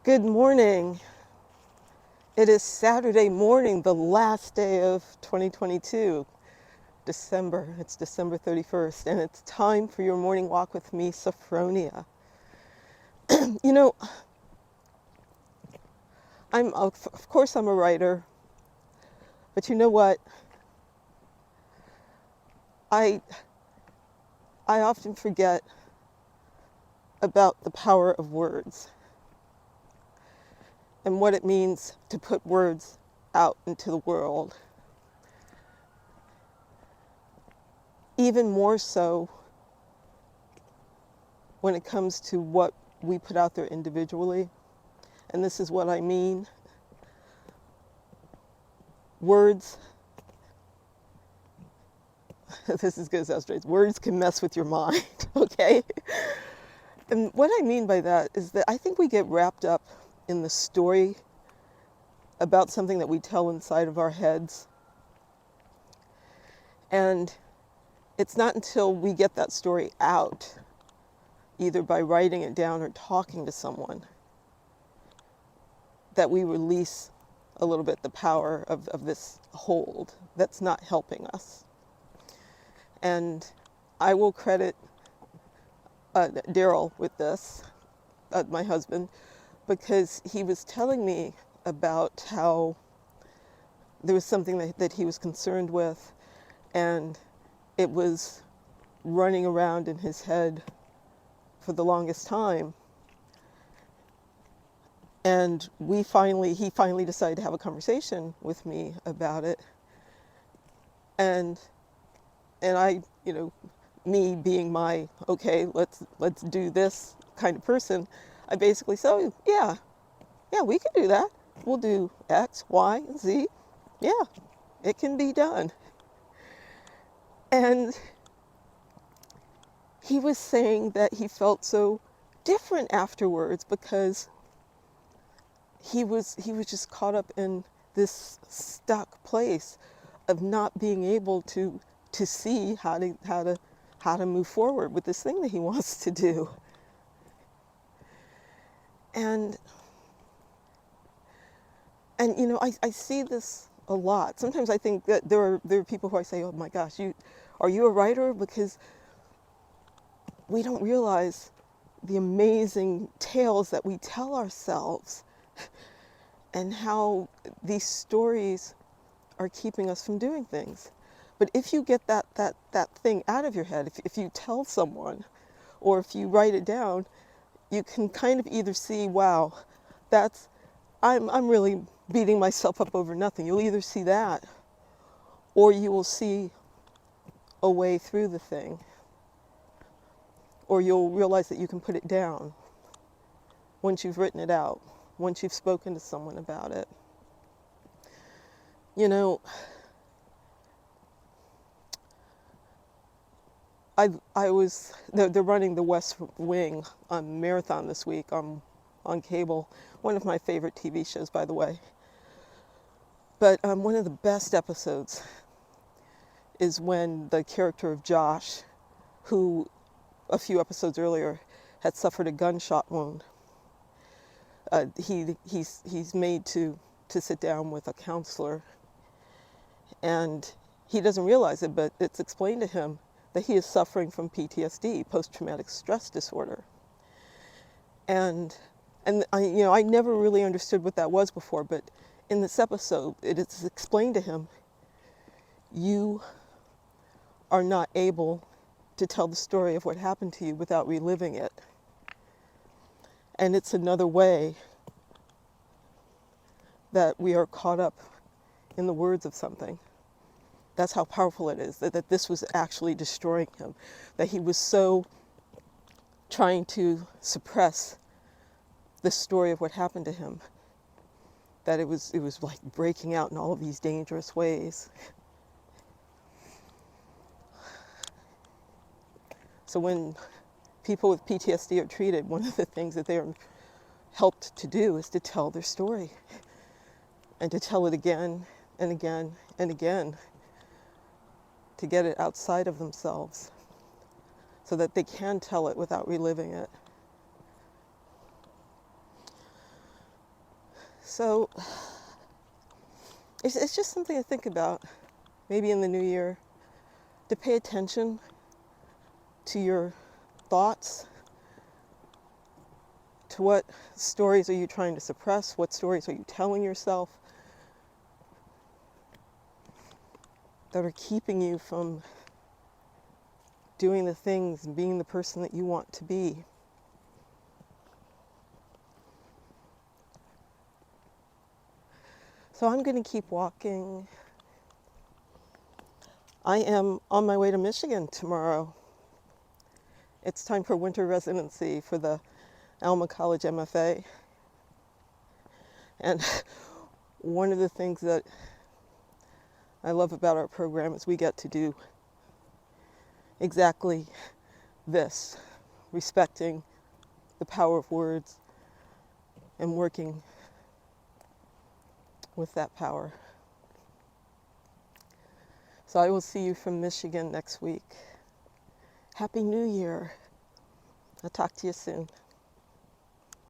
Good morning. It is Saturday morning, the last day of 2022, December. It's December 31st, and it's time for your morning walk with me, Sophfronia. You know, of course I'm a writer, but you know what? I I often forget about the power of words and what it means to put words out into the world. Even more so when it comes to what we put out there individually. And this is what I mean. Words, this is going to sound strange, words can mess with your mind, okay? And what I mean by that is that I think we get wrapped up in the story about something that we tell inside of our heads. And it's not until we get that story out, either by writing it down or talking to someone, that we release a little bit the power of this hold that's not helping us. And I will credit Daryl with this, my husband, because he was telling me about how there was something that he was concerned with, and it was running around in his head for the longest time. And he finally decided to have a conversation with me about it. And I, me being my, okay, let's do this kind of person, I basically said, oh, yeah, we can do that. We'll do X, Y, and Z. Yeah, it can be done. And he was saying that he felt so different afterwards because he was just caught up in this stuck place of not being able to see how to move forward with this thing that he wants to do. And I see this a lot. Sometimes I think that there are people who I say, oh my gosh, are you a writer? Because we don't realize the amazing tales that we tell ourselves and how these stories are keeping us from doing things. But if you get that thing out of your head, if you tell someone or if you write it down, you can kind of either see, wow, I'm really beating myself up over nothing. You'll either see that, or you will see a way through the thing, or you'll realize that you can put it down once you've written it out, once you've spoken to someone about it. They're running the West Wing marathon this week on cable. One of my favorite TV shows, by the way. But one of the best episodes is when the character of Josh, who a few episodes earlier had suffered a gunshot wound, he's made to sit down with a counselor, and he doesn't realize it, but it's explained to him that he is suffering from PTSD, post-traumatic stress disorder. And I never really understood what that was before, but in this episode, it is explained to him, you are not able to tell the story of what happened to you without reliving it. And it's another way that we are caught up in the words of something. That's how powerful it is, that this was actually destroying him, that he was so trying to suppress the story of what happened to him, that it was like breaking out in all of these dangerous ways. So when people with PTSD are treated, one of the things that they are helped to do is to tell their story, and to tell it again and again and again, to get it outside of themselves so that they can tell it without reliving it. So it's just something to think about, maybe in the new year, to pay attention to your thoughts, to what stories are you trying to suppress, what stories are you telling yourself that are keeping you from doing the things and being the person that you want to be. So I'm going to keep walking. I am on my way to Michigan tomorrow. It's time for winter residency for the Alma College MFA. And one of the things that I love about our program is we get to do exactly this, respecting the power of words and working with that power. So I will see you from Michigan next week. Happy New Year. I'll talk to you soon.